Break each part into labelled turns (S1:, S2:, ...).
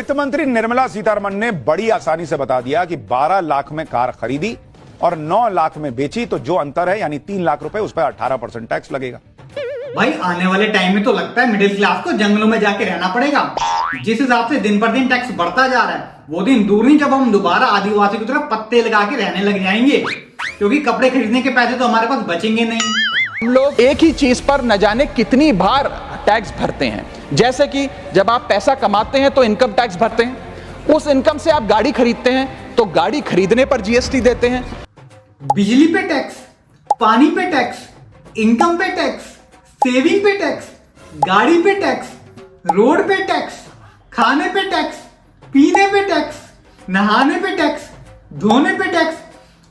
S1: वित्त मंत्री निर्मला सीतारमण ने बड़ी आसानी से बता दिया कि 12 लाख में कार खरीदी और 9 लाख में बेची तो जो अंतर है यानी 3 लाख रुपए उस पर 18% टैक्स लगेगा।
S2: भाई आने वाले टाइम में तो लगता है मिडिल क्लास को जंगलों में जाके रहना पड़ेगा। जिस हिसाब से दिन पर दिन टैक्स बढ़ता जा रहा है वो दिन दूर नहीं जब हम दोबारा आदिवासी की तरह पत्ते लगा के रहने लग जाएंगे, क्योंकि कपड़े खरीदने के पैसे तो हमारे पास बचेंगे नहीं।
S3: हम लोग एक ही चीज पर न जाने कितनी बार टैक्स भरते हैं। जैसे कि जब आप पैसा कमाते हैं तो इनकम टैक्स भरते हैं, उस इनकम से आप गाड़ी खरीदते हैं तो गाड़ी खरीदने पर जीएसटी देते हैं।
S2: बिजली पे टैक्स, पानी पे टैक्स, इनकम पे टैक्स, सेविंग पे टैक्स, गाड़ी पे टैक्स, रोड पे टैक्स, खाने पे टैक्स, पीने पे टैक्स, नहाने पे टैक्स, धोने पे टैक्स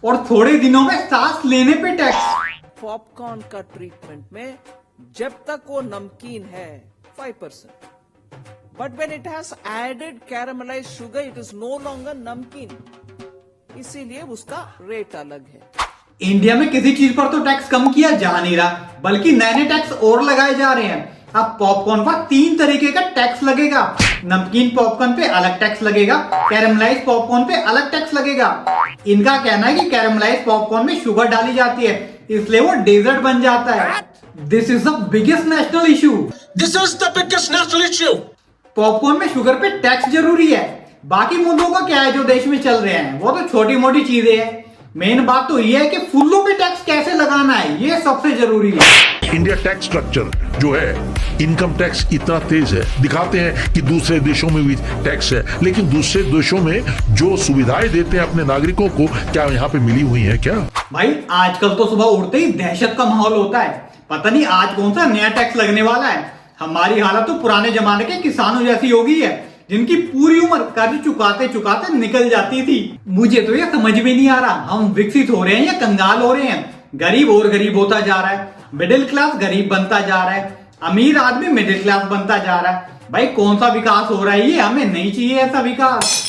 S2: और थोड़े दिनों में सांस लेने पे टैक्स।
S4: पॉपकॉर्न का ट्रीटमेंट में जब तक वो नमकीन है 5%, but when it has added caramelised sugar it is no longer namkeen, इसीलिए उसका रेट अलग है।
S2: इंडिया में किसी चीज पर तो टैक्स कम किया जा नहीं रहा, बल्कि नए नए टैक्स और लगाए जा रहे हैं। अब पॉपकॉर्न पर 3 तरीके का टैक्स लगेगा। नमकीन पॉपकॉर्न पे अलग टैक्स लगेगा, कैरामलाइज्ड पॉपकॉर्न पे अलग टैक्स लगेगा। इनका कहना है कि कैरामलाइज्ड पॉपकॉर्न में शुगर डाली जाती है, इसलिए वो डेजर्ट बन जाता है। This is the biggest national issue.
S5: This is the biggest national issue.
S2: Popcorn में शुगर पे टैक्स जरूरी है, बाकी मुद्दों का क्या है जो देश में चल रहे हैं वो तो छोटी मोटी चीजें हैं। मेन बात तो ये है कि फूलों पे टैक्स कैसे लगाना है, ये सबसे जरूरी है।
S5: इंडिया टैक्स स्ट्रक्चर जो है, इनकम टैक्स इतना तेज है, दिखाते हैं कि दूसरे देशों में भी टैक्स है, लेकिन दूसरे देशों में जो सुविधाएं देते हैं अपने नागरिकों को क्या यहाँ पे मिली हुई है क्या?
S2: भाई आजकल तो सुबह उठते ही दहशत का माहौल होता है, पता नहीं आज कौन सा नया टैक्स लगने वाला है। हमारी हालत तो पुराने जमाने के किसानों जैसी हो गई है, जिनकी पूरी उम्र कर्ज चुकाते चुकाते निकल जाती थी। मुझे तो ये समझ में नहीं आ रहा हम विकसित हो रहे हैं या कंगाल हो रहे हैं। गरीब और गरीब होता जा रहा है, मिडिल क्लास गरीब बनता जा रहा है, अमीर आदमी मिडिल क्लास बनता जा रहा है। भाई कौन सा विकास हो रहा है ये? हमें नहीं चाहिए ऐसा विकास।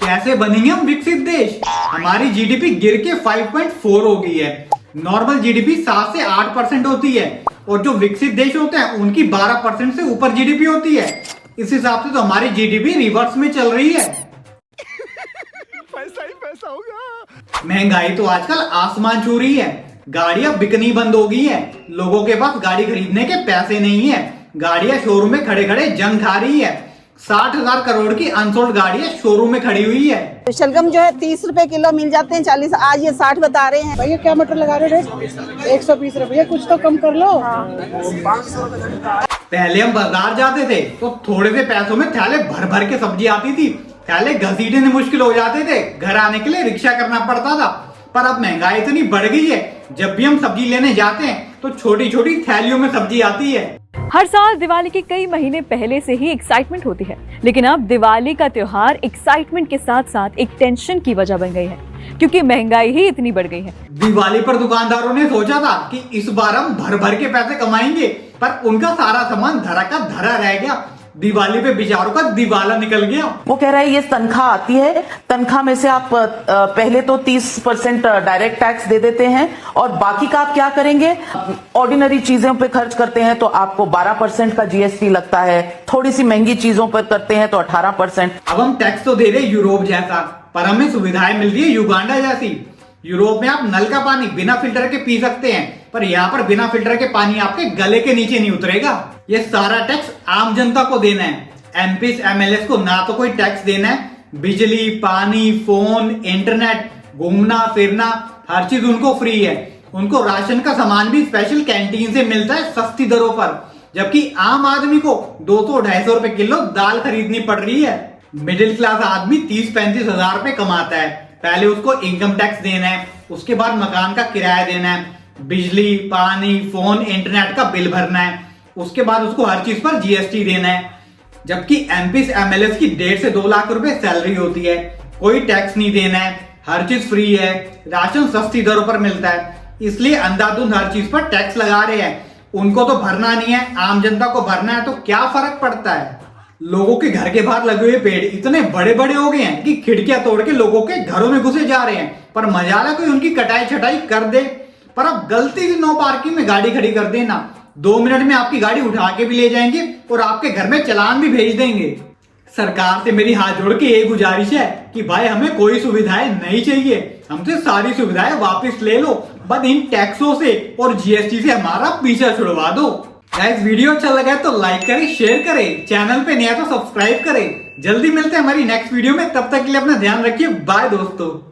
S2: कैसे बनेंगे हम विकसित देश? हमारी जीडीपी गिर के 5.4 हो गई है। नॉर्मल जीडीपी 7 से 8% होती है और जो विकसित देश होते हैं उनकी 12% से ऊपर जीडीपी होती है। इस हिसाब से तो हमारी जीडीपी रिवर्स में चल रही है।
S5: पैसा ही पैसा होगा।
S2: महंगाई तो आजकल आसमान छू रही है, गाड़ियां बिकनी बंद हो गई है, लोगों के पास गाड़ी खरीदने के पैसे नहीं है, गाड़ियां शोरूम में खड़े खड़े जंग खा रही है। 60,000 करोड़ की अनसोल्ड गाड़ियां शोरूम में खड़ी हुई है।
S6: शलगम जो है 30 रुपए किलो मिल जाते हैं, 40, आज ये 60 बता रहे हैं।
S7: भैया क्या मटर लगा रहे हैं? 120 रुपये, कुछ तो कम कर लो।
S2: पहले हम बाजार जाते थे तो थोड़े से पैसों में थैले भर भर के सब्जी आती थी, थैले घसीटने मुश्किल हो जाते थे, घर आने के लिए रिक्शा करना पड़ता था। पर अब महंगाई इतनी बढ़ गई है, जब भी हम सब्जी लेने जाते हैं तो छोटी छोटी थैलियों में सब्जी आती है।
S8: हर साल दिवाली के कई महीने पहले से ही एक्साइटमेंट होती है, लेकिन अब दिवाली का त्योहार एक्साइटमेंट के साथ साथ एक टेंशन की वजह बन गई है, क्योंकि महंगाई ही इतनी बढ़ गई है।
S2: दिवाली पर दुकानदारों ने सोचा था कि इस बार हम भर भर के पैसे कमाएंगे, पर उनका सारा सामान धरा का धरा रह गया। दिवाली पे बेचारों का दिवाला निकल गया।
S9: वो कह रहा है ये तनख्वाह आती है, तनख्वाह में से आप पहले तो 30% डायरेक्ट टैक्स दे देते हैं और बाकी का आप क्या करेंगे? ऑर्डिनरी चीजों पे खर्च करते हैं तो आपको 12% का जीएसटी लगता है, थोड़ी सी महंगी चीजों पर करते हैं तो 18%।
S2: अब हम टैक्स तो दे रहे यूरोप जैसा, पर हमें सुविधाएं मिल रही है युगांडा जैसी। यूरोप में आप नल का पानी बिना फिल्टर के पी सकते हैं, पर यहाँ पर बिना फिल्टर के पानी आपके गले के नीचे नहीं उतरेगा। ये सारा टैक्स आम जनता को देना है, एमपीस एमएलएस को ना तो कोई टैक्स देना है। बिजली, पानी, फोन, इंटरनेट, घूमना फिरना हर चीज उनको फ्री है। उनको राशन का सामान भी स्पेशल कैंटीन से मिलता है सस्ती दरों पर, जबकि आम आदमी को 200-250 रुपए किलो दाल खरीदनी पड़ रही है। मिडिल क्लास आदमी 30-35 हजार रुपए कमाता है, पहले उसको इनकम टैक्स देना है, उसके बाद मकान का किराया देना है, बिजली, पानी, फोन, इंटरनेट का बिल भरना है, उसके बाद उसको हर चीज पर जीएसटी देना है। जबकि एमपीस एमएलएस की 1.5 से 2 लाख रुपए सैलरी होती है, कोई टैक्स नहीं देना है, हर चीज फ्री है, राशन सस्ती दरों पर मिलता है, इसलिए अंधाधुंध हर चीज पर टैक्स लगा रहे हैं। उनको तो भरना नहीं है, आम जनता को भरना है, तो क्या फर्क पड़ता है? लोगों के घर के बाहर लगे हुए पेड़ इतने बड़े बड़े हो गए हैं कि खिड़कियां तोड़ के लोगों के घरों में घुसे जा रहे हैं, पर मजाला कोई उनकी कटाई छटाई कर दे। पर अब गलती से नो पार्किंग में गाड़ी खड़ी कर देना, 2 मिनट में आपकी गाड़ी उठा के भी ले जाएंगे और आपके घर में चालान भी भेज देंगे। सरकार से मेरी हाथ जोड़ के ये गुजारिश है कि भाई हमें कोई सुविधाएं नहीं चाहिए, हमसे सारी सुविधाएं वापस ले लो, बस इन टैक्सों से और जीएसटी से हमारा पीछा छुड़वा दो। गाइस वीडियो अच्छा लगा है तो लाइक करें, शेयर करें, चैनल पे नया तो सब्सक्राइब करें। जल्दी मिलते हैं हमारी नेक्स्ट वीडियो में, तब तक के लिए अपना ध्यान रखिए। बाय दोस्तों।